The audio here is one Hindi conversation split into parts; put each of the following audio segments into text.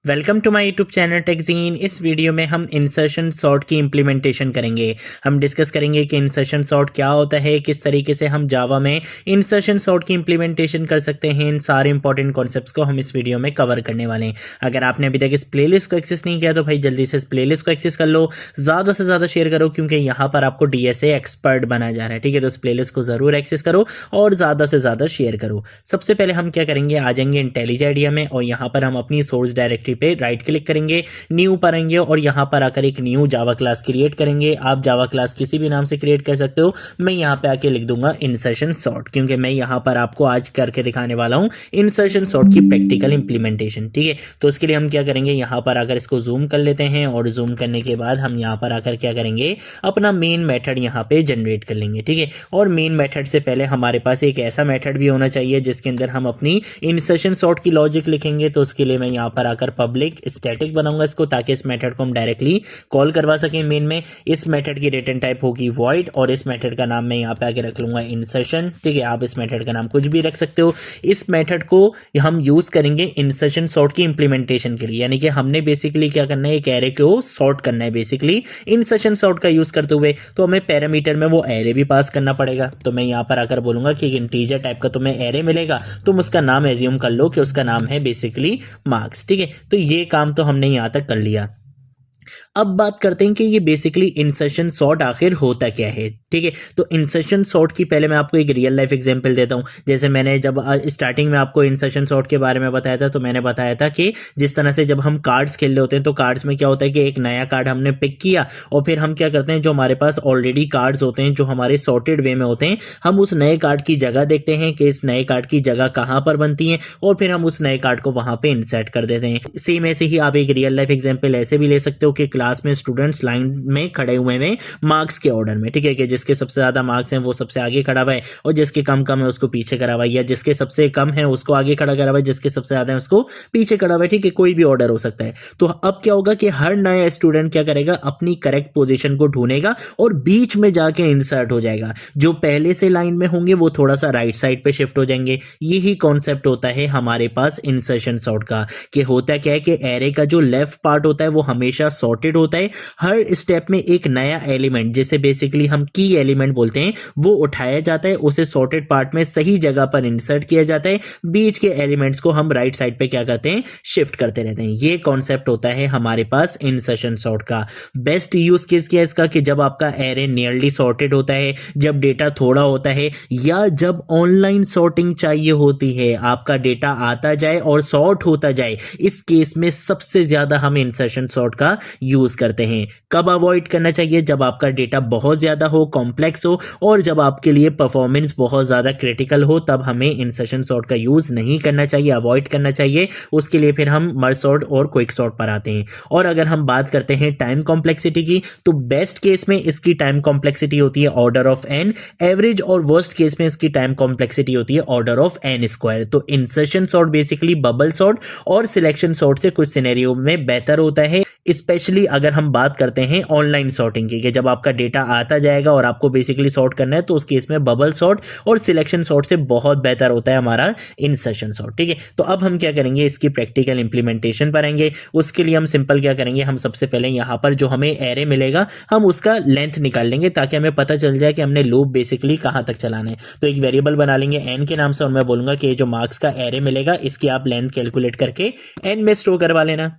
Welcome to my YouTube channel Techgene. इस वीडियो में हम इंसर्शन सॉर्ट की इम्प्लीमेंटेशन करेंगे। हम डिस्कस करेंगे कि इंसर्शन सॉर्ट क्या होता है, किस तरीके से हम जावा में इंसर्शन सॉर्ट की इम्प्लीमेंटेशन कर सकते हैं। इन सारे इंपॉर्टेंट कॉन्सेप्ट्स को हम इस वीडियो में कवर करने वाले हैं। अगर आपने अभी तक इस प्लेलिस्ट को एक्सेस नहीं किया तो भाई जल्दी से इस प्लेलिस्ट को एक्सेस कर लो, ज़्यादा से ज़्यादा शेयर करो, क्योंकि यहाँ पर आपको डीएसए एक्सपर्ट बनाया जा रहा है। ठीक है, तो इस प्लेलिस्ट को ज़रूर एक्सेस करो और ज़्यादा से ज़्यादा शेयर करो। सबसे पहले हम क्या करेंगे, आ जाएंगे इंटेलिज आइडिया में और यहाँ पर हम अपनी सोर्स डायरेक्टरी पे राइट क्लिक करेंगे, न्यू पर आएंगे और यहाँ पर आकर एक न्यू जावा क्लास क्रिएट करेंगे। आप जावा क्लास किसी भी नाम से क्रिएट कर सकते हो। मैं यहाँ पे आके लिख दूंगा इंसर्शन सॉर्ट, क्योंकि मैं यहाँ पर आपको आज करके दिखाने वाला हूँ इंसर्शन सॉर्ट की प्रैक्टिकल इंप्लीमेंटेशन। ठीक है, तो उसके लिए हम क्या करेंगे, यहाँ पर आकर इसको जूम कर लेते हैं और जूम करने के बाद हम यहाँ पर आकर क्या करेंगे, अपना मेन मेथड यहाँ पे जनरेट कर लेंगे। ठीक है, और मेन मेथड से पहले हमारे पास एक ऐसा मेथड भी होना चाहिए जिसके अंदर हम अपनी इंसर्शन सॉर्ट की लॉजिक लिखेंगे। तो उसके लिए मैं यहाँ पर आकर पब्लिक स्टैटिक बनाऊंगा इसको, ताकि इस मेथड को हम डायरेक्टली कॉल करवा सकें मेन में। इस मेथड की रिटर्न टाइप होगी वॉइड और इस मेथड का नाम मैं यहाँ पे आके रख लूंगा इंसर्शन। ठीक है, आप इस मेथड का नाम कुछ भी रख सकते हो। इस मेथड को हम यूज करेंगे इंसर्शन सॉर्ट की इंप्लीमेंटेशन के लिए, यानी कि हमने बेसिकली क्या करना है, एक एरे को सॉर्ट करना है बेसिकली इंसर्शन सॉर्ट का यूज करते हुए। तो हमें पैरामीटर में वो एरे भी पास करना पड़ेगा। तो मैं यहाँ पर आकर बोलूंगा कि एक इंटीजर टाइप का तुम्हें एरे मिलेगा, तुम उसका नाम एज्यूम कर लो कि उसका नाम है बेसिकली मार्क्स। ठीक है, तो ये काम तो हमने यहाँ तक कर लिया। अब बात करते हैं कि ये बेसिकली इंसर्शन सॉर्ट आखिर होता क्या है। ठीक है, तो इंसर्शन सॉर्ट की पहले मैं आपको एक रियल लाइफ एग्जांपल देता हूं। जैसे मैंने जब स्टार्टिंग में आपको इंसर्शन सॉर्ट के बारे में बताया था, तो मैंने बताया था कि जिस तरह से जब हम कार्ड्स खेल रहे होते हैं तो कार्ड्स में क्या होता है कि एक नया कार्ड हमने पिक किया और फिर हम क्या करते हैं, जो हमारे पास ऑलरेडी कार्ड्स होते हैं जो हमारे सॉर्टेड वे में होते हैं, हम उस नए कार्ड की जगह देखते हैं कि इस नए कार्ड की जगह कहाँ पर बनती है और फिर हम उस नए कार्ड को वहां पे इंसर्ट कर देते हैं। सेम ऐसे ही आप एक रियल लाइफ एग्जांपल ऐसे भी ले सकते हो कि क्लास में स्टूडेंट्स लाइन में खड़े हुए हैं मार्क्स के ऑर्डर में। ठीक है, कि जिसके सबसे ज्यादा मार्क्स हैं वो सबसे आगे खड़ा हुआ है और जिसके कम कम है उसको पीछे करा हुआ है, या जिसके सबसे कम है उसको आगे खड़ा करा हुआ है, जिसके सबसे ज्यादा है उसको पीछे खड़ा हुआ है। ठीक है, कोई भी ऑर्डर हो सकता है। तो अब क्या होगा कि हर नया स्टूडेंट क्या करेगा, अपनी करेक्ट पोजीशन को ढूंढेगा और बीच में जाके इंसर्ट हो जाएगा। जो पहले से लाइन में होंगे वो थोड़ा सा राइट साइड पे शिफ्ट हो जाएंगे। यही कॉन्सेप्ट होता है हमारे पास इंसर्शन सॉर्ट का। कि होता क्या है कि एरे का जो लेफ्ट पार्ट होता है वो हमेशा सॉर्टेड होता है। हर स्टेप में एक नया एलिमेंट, जिसे बेसिकली हम की एलिमेंट बोलते हैं, वो उठाया जाता है, उसे सॉर्टेड पार्ट में सही जगह पर इंसर्ट किया जाता है। बीच के एलिमेंट्स को हम राइट साइड पे क्या करते हैं, शिफ्ट करते रहते हैं। ये कॉन्सेप्ट होता है हमारे पास इंसर्शन सॉर्ट का। बेस्ट यूज केस क्या है इसका, कि जब आपका एरे नियरली सॉर्टेड होता है, जब डेटा थोड़ा होता है, या जब ऑनलाइन सॉर्टिंग चाहिए होती है, आपका डेटा आता जाए और सॉर्ट होता जाए। इस केस में सबसे ज्यादा हम इंसर्शन सॉर्ट का यूज करते हैं। कब अवॉइड करना चाहिए, जब आपका डेटा बहुत ज्यादा हो, कॉम्प्लेक्स हो और जब आपके लिए परफॉर्मेंस बहुत ज्यादा क्रिटिकल हो, तब हमें इंसर्शन सॉर्ट का यूज नहीं करना चाहिए, अवॉइड करना चाहिए। उसके लिए फिर हम मर्ज सॉर्ट और क्विक सॉर्ट पर आते हैं। और अगर हम बात करते हैं टाइम कॉम्प्लेक्सिटी की, तो बेस्ट केस में इसकी टाइम कॉम्प्लेक्सिटी होती है ऑर्डर ऑफ एन, एवरेज और वर्स्ट केस में इसकी टाइम कॉम्प्लेक्सिटी होती है ऑर्डर ऑफ एन स्क्वायर। तो insertion sort basically bubble sort और सिलेक्शन सॉर्ट से कुछ सिनेरियो में बेहतर होता है, स्पेशली अगर हम बात करते हैं ऑनलाइन सॉर्टिंग की, कि जब आपका डेटा आता जाएगा और आपको बेसिकली सॉर्ट करना है, तो उस केस में बबल सॉर्ट और सिलेक्शन सॉर्ट से बहुत बेहतर होता है हमारा इंसर्शन सॉर्ट। ठीक है, तो अब हम क्या करेंगे, इसकी प्रैक्टिकल इंप्लीमेंटेशन पर आएंगे। उसके लिए हम सिंपल क्या करेंगे, हम सबसे पहले यहाँ पर जो हमें एरे मिलेगा हम उसका लेंथ निकाल लेंगे, ताकि हमें पता चल जाए कि हमने लूप बेसिकली कहाँ तक चलाना है। तो एक वेरिएबल बना लेंगे एन के नाम से और मैं बोलूंगा कि जो मार्क्स का एरे मिलेगा इसकी आप लेंथ कैलकुलेट करके एन में स्टोर करवा लेना।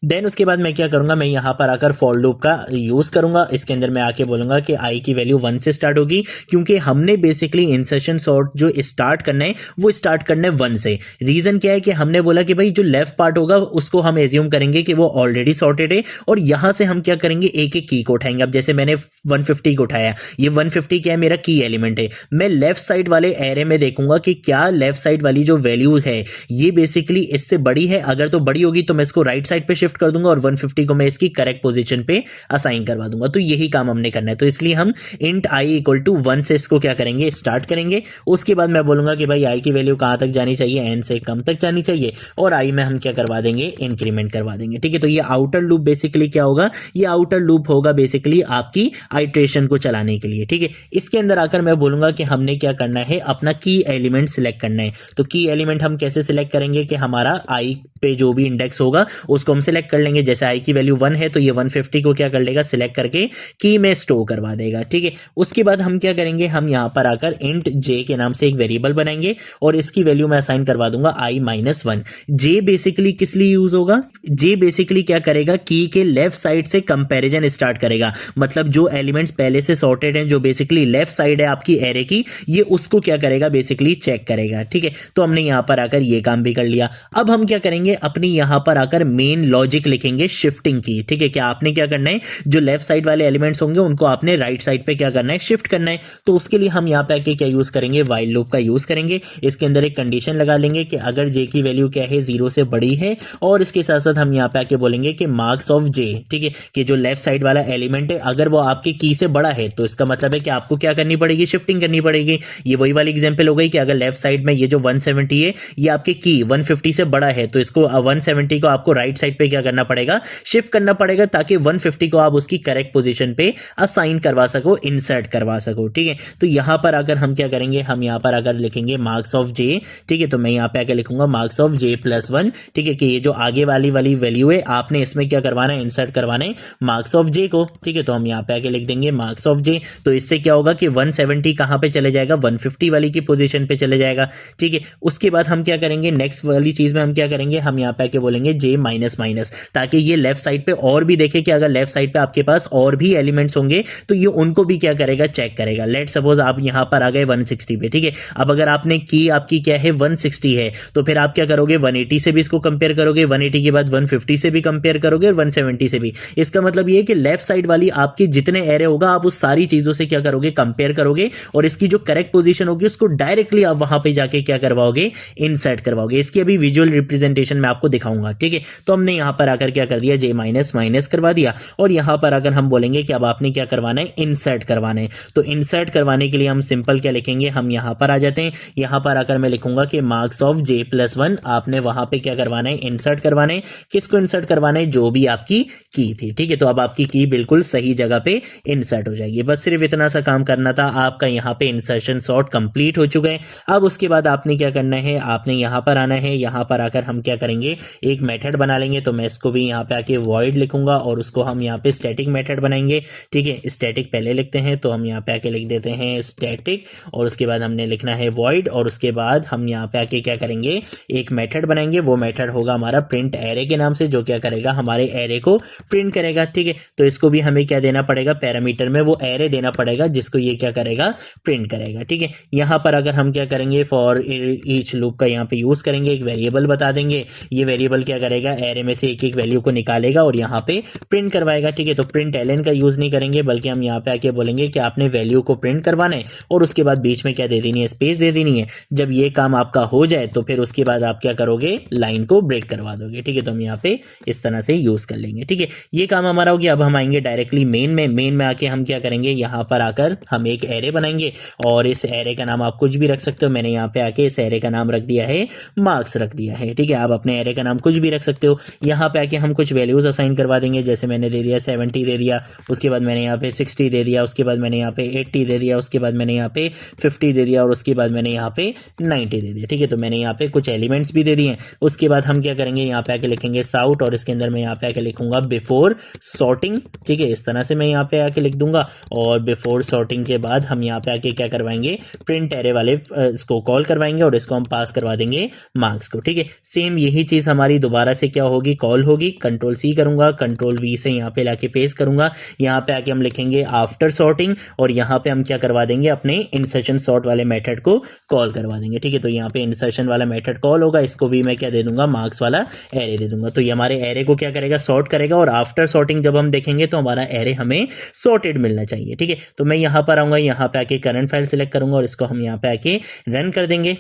देन उसके बाद मैं क्या करूंगा, मैं यहां पर आकर फॉर लूप का यूज करूंगा। इसके अंदर मैं आके बोलूंगा कि आई की वैल्यू 1 से स्टार्ट होगी, क्योंकि हमने बेसिकली इंसर्शन सॉर्ट जो स्टार्ट करना है वो स्टार्ट करना है 1 से। रीजन क्या है कि हमने बोला कि भाई जो लेफ्ट पार्ट होगा उसको हम एज्यूम करेंगे कि वो ऑलरेडी सॉर्टेड है और यहां से हम क्या करेंगे, एक एक की को उठाएंगे। अब जैसे मैंने 150 को उठाया, ये 150 क्या है, मेरा की एलिमेंट है। मैं लेफ्ट साइड वाले एरे में देखूंगा कि क्या लेफ्ट साइड वाली जो वैल्यू है ये बेसिकली इससे बड़ी है। अगर तो बड़ी होगी तो मैं इसको राइट साइड साइड पे शिफ्ट कर दूंगा और 150 को मैं इसकी करेक्ट पोजीशन पे असाइन करवा दूंगा। तो यही काम हमने करना है। तो इसलिए हम इंट i इक्वल टू 1 से इसको क्या करेंगे, स्टार्ट करेंगे। उसके बाद मैं बोलूंगा कि भाई i की वैल्यू कहां तक जानी चाहिए, n से कम तक जानी चाहिए, और i में हम क्या करवा देंगे, इंक्रीमेंट करवा देंगे। ठीक है, तो ये आउटर लूप बेसिकली क्या होगा, ये आउटर लूप होगा बेसिकली आपकी आइट्रेशन को चलाने के लिए। ठीक है, इसके अंदर आकर मैं बोलूंगा कि हमने क्या करना है, अपना की एलिमेंट सिलेक्ट करना है। तो की एलिमेंट हम कैसे सिलेक्ट करेंगे कि हमारा i पे जो भी इंडेक्स होगा उसको हम सिलेक्ट कर लेंगे। जैसे i की वैल्यू 1 है तो ये 150 को क्या कर लेगा, सिलेक्ट करके की में स्टोर करवा देगा। ठीक है, उसके बाद हम क्या करेंगे, हम यहां पर आकर इंट j के नाम से एक वेरिएबल बनाएंगे और इसकी वैल्यू मैं असाइन करवा दूंगा i-1। j बेसिकली किस लिए यूज होगा, j बेसिकली क्या करेगा, की के लेफ्ट साइड से कंपैरिजन स्टार्ट करेगा। मतलब जो एलिमेंट्स पहले से सॉर्टेड हैं, जो बेसिकली लेफ्ट साइड है आपकी एरे की, ये उसको क्या करेगा, बेसिकली चेक करेगा। ठीक है, तो हमने यहां पर आकर ये काम भी कर लिया। अब हम क्या करेंगे, अपनी यहां पर आकर मेन लॉजिक लिखेंगे शिफ्टिंग की। ठीक है, क्या आपने क्या करना है, जो लेफ्ट साइड वाले एलिमेंट्स होंगे उनको आपने राइट साइड पे क्या करना है, शिफ्ट करना है। तो उसके लिए हम यहां पे आके क्या यूज करेंगे, व्हाइल लूप का यूज करेंगे। इसके अंदर एक कंडीशन लगा लेंगे कि अगर j की वैल्यू क्या है, 0 से बड़ी है, और इसके साथ साथ हम यहां पे आके बोलेंगे कि मार्क्स ऑफ j, ठीक है, कि जो लेफ्ट साइड वाला एलिमेंट है अगर वो आपके की से बड़ा है तो इसका मतलब है कि आपको क्या करनी पड़ेगी, शिफ्टिंग करनी पड़ेगी। ये वही वाली एग्जांपल हो गई कि अगर लेफ्ट साइड में ये जो 170 है ये आपके की 150 से बड़ा है तो इसको 170 को आपको राइट साइड पे क्या करना पड़ेगा, शिफ्ट करना पड़ेगा, ताकि 150 को आप उसकी करेक्ट पोजीशन पे असाइन करवा सको, इंसर्ट करवा सको। ठीक है, तो यहां पर अगर हम क्या करेंगे, हम यहां पर अगर लिखेंगे मार्क्स ऑफ j, ठीक है, तो मैं यहां पे आकर लिखूंगा मार्क्स ऑफ j+1। ठीक है, कि ये जो आगे वाली वैल्यू है आपने इसमें क्या करवाना है, इंसर्ट करवाना है मार्क्स ऑफ j को। ठीक है, तो हम यहां पे आके लिख देंगे मार्क्स ऑफ j। तो इससे क्या होगा कि 170 कहां पे चले जाएगा, 150 वाली की पोजीशन पे चले जाएगा। ठीक है, उसके बाद हम क्या करेंगे, नेक्स्ट वाली चीज में हम क्या करेंगे, हम यहां पे आके बोलेंगे j माइनस, ताकि ये लेफ्ट साइड पे और भी देखे कि अगर लेफ्ट साइड पे आपके पास और भी एलिमेंट्स होंगे तो ये उनको भी क्या करेगा, चेक करेगा। लेट सपोज आप यहां पर आ गए 160 पे। ठीक है, अब अगर आपने की आपकी क्या है 160 है तो फिर आप क्या करोगे, 180 से भी इसको कंपेयर करोगे, 180 के बाद 150 से भी कंपेयर करोगे और 170 से भी। इसका मतलब ये है कि लेफ्ट साइड वाली आपके जितने एरे होगा आप उस सारी चीजों से क्या करोगे, कंपेयर करोगे, और इसकी जो करेक्ट पोजीशन होगी उसको डायरेक्टली आप वहां पे जाके क्या करवाओगे, इंसर्ट करवाओगे। इसकी अभी विजुअल रिप्रेजेंटेशन मैं आपको दिखाऊंगा। ठीक है, तो हमने यहां पर आकर क्या कर दिया, j माइनस करवा दिया, और यहां पर अगर हम बोलेंगे कि अब आपने क्या करवाना है, इंसर्ट करवाना है। तो इंसर्ट करवाने के लिए हम सिंपल क्या लिखेंगे, हम यहां पर आ जाते हैं। यहां पर आकर मैं लिखूंगा कि मार्क्स ऑफ j+1 आपने वहां पे क्या करवाना है, इंसर्ट करवाना है। किसको इंसर्ट करवाना है, जो भी आपकी की थी। ठीक है, तो अब आपकी की बिल्कुल सही जगह पे इंसर्ट हो जाएगी। बस सिर्फ इतना सा काम करना था, आपका यहाँ पे इंसर्शन सॉर्ट कंप्लीट हो चुका है। अब उसके बाद आपने क्या करना है, आपने यहाँ पर आना है। यहाँ पर आकर हम क्या करेंगे, एक मेथड बना लेंगे। तो मैं इसको भी यहाँ पे आके वॉइड लिखूंगा और उसको हम यहाँ पे स्टैटिक मेथड बनाएंगे। ठीक है, स्टैटिक पहले लिखते हैं, तो हम यहाँ पे आके लिख देते हैं स्टैटिक, और उसके बाद हमने लिखना है वॉइड, और उसके बाद हम यहाँ पे आके क्या करेंगे, एक मेथड बनाएंगे। वो मेथड होगा हमारा प्रिंट एरे के नाम से, जो क्या करेगा, हमारे एरे को प्रिंट करेगा। ठीक है, तो इसको भी हमें क्या देना पड़ेगा, पैरामीटर में वो एरे देना पड़ेगा जिसको ये क्या करेगा, प्रिंट करेगा। ठीक है, यहाँ पर अगर हम क्या करेंगे, फॉर ईच लूप का यहाँ पे यूज करेंगे, एक वेरिएबल बता देंगे। ये वेरिएबल क्या करेगा, एरे में से एक एक वैल्यू को निकालेगा और यहाँ पे प्रिंट करवाएगा। ठीक है, तो प्रिंट एलन का यूज नहीं करेंगे, बल्कि हम यहाँ पे आके बोलेंगे कि आपने वैल्यू को प्रिंट करवाना है, और उसके बाद बीच में क्या दे देनी है, स्पेस दे देनी है। जब ये काम आपका हो जाए तो फिर उसके बाद आप क्या करोगे, लाइन को ब्रेक करवा दोगे। ठीक है, तो हम यहाँ पे इस तरह से यूज कर लेंगे। ठीक है, ये काम हमारा हो गया। अब हम आएंगे डायरेक्टली मेन में आके हम क्या करेंगे, यहाँ पर आकर हम एक एरे बनाएंगे, और इस एरे का नाम आप कुछ भी रख सकते हो। मैंने यहाँ पे आके इस एरे का नाम रख दिया है मार्क्स रख दिया है। ठीक है, आप अपने एरे का नाम कुछ भी रख सकते हो। यहाँ पे आके हम कुछ वैल्यूज असाइन करवा देंगे, जैसे मैंने दे दिया 70 दे दिया, उसके बाद मैंने यहाँ पे 60 दे दिया, उसके बाद मैंने यहाँ पे 80 दे दिया, उसके बाद मैंने यहाँ पे 50 दे दिया, और उसके बाद मैंने यहाँ पे 90 दे दिया। ठीक है, तो मैंने यहाँ पे कुछ एलिमेंट्स भी दे दिए। उसके बाद हम क्या करेंगे, यहाँ पे आके लिखेंगे साउट, और इसके अंदर मैं यहाँ पे आके लिखूंगा बिफोर सॉर्टिंग। ठीक है, इस तरह से मैं यहाँ पे आके लिख दूंगा, और बिफोर सॉर्टिंग के बाद हम यहाँ पे आके क्या करवाएंगे, प्रिंट एरे वाले इसको कॉल करवाएंगे, और इसको हम पास करवा देंगे मार्क्स को। ठीक है, सेम यही चीज हमारी दोबारा से क्या होगी, कॉल होगी। कंट्रोल सी करूंगा, कंट्रोल वी से यहाँ पे लाके पेस्ट करूंगा। यहाँ पे आके हम लिखेंगे आफ्टर सॉर्टिंग, और यहाँ पे हम क्या करवा देंगे, अपने इंसर्शन सॉर्ट वाले मेथड को कॉल करवा देंगे। ठीक है, तो यहाँ पे इंसर्शन वाला मेथड कॉल होगा, इसको भी मैं क्या दे दूंगा, मार्क्स वाला एरे दे दूंगा। तो ये हमारे एरे को क्या करेगा, सॉर्ट करेगा, और आफ्टर सॉर्टिंग जब हम देखेंगे तो हमारा एरे हमें सॉर्टेड मिलना चाहिए। ठीक है, तो मैं यहाँ पर आऊंगा, यहाँ पे आके करंट फाइल सिलेक्ट करूंगा, और इसको हम यहाँ पे आके रन कर देंगे।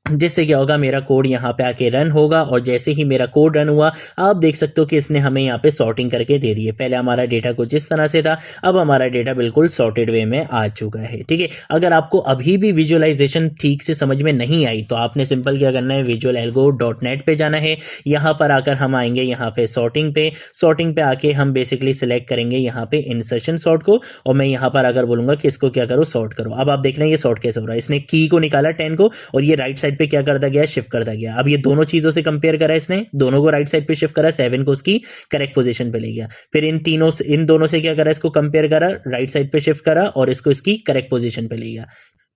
जिससे क्या होगा, मेरा कोड यहाँ पे आके रन होगा और जैसे ही मेरा कोड रन हुआ आप देख सकते हो कि इसने हमें यहाँ पे सॉर्टिंग करके दे दी है। पहले हमारा डेटा कुछ इस तरह से था, अब हमारा डेटा बिल्कुल सॉर्टेड वे में आ चुका है। ठीक है, अगर आपको अभी भी विजुअलाइजेशन ठीक से समझ में नहीं आई तो आपने सिंपल क्या करना है, visualalgo.net पे जाना है। यहाँ पर आकर हम आएंगे यहाँ पे सॉर्टिंग पे आके हम बेसिकली सिलेक्ट करेंगे यहाँ पे इंसर्शन सॉर्ट को, और मैं यहाँ पर अगर बोलूंगा कि इसको क्या करो, सॉर्ट करो। अब आप देख रहे हैं ये सॉर्ट कैसे हो रहा है, इसने की को निकाला 10 को और ये राइट साइड पे क्या करता गया, शिफ्ट करता गया। अब ये दोनों चीजों से कंपेयर करा, इसने दोनों को राइट साइड पे शिफ्ट करा, 7 को उसकी करेक्ट पोजीशन पे ले गया। फिर इन दोनों से क्या करा, इसको कंपेयर करा, राइट साइड पे शिफ्ट करा और इसको इसकी करेक्ट पोजीशन पे ले गया।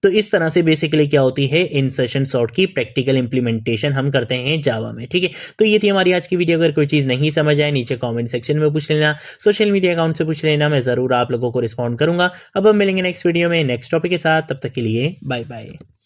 तो इस तरह से बेसिकली क्या होती है, इंसर्शन सॉर्ट की प्रैक्टिकल इंप्लीमेंटेशन हम करते हैं जावा में। ठीक है, तो ये थी हमारी आज की वीडियो। अगर कोई चीज़ नहीं समझ आए नीचे कमेंट सेक्शन में पूछ लेना, सोशल मीडिया अकाउंट से पूछ लेना, मैं ज़रूर आप लोगों को रिस्पॉन्ड करूंगा। अब हम मिलेंगे नेक्स्ट वीडियो में नेक्स्ट टॉपिक के साथ, तब तक के लिए बाय बाय।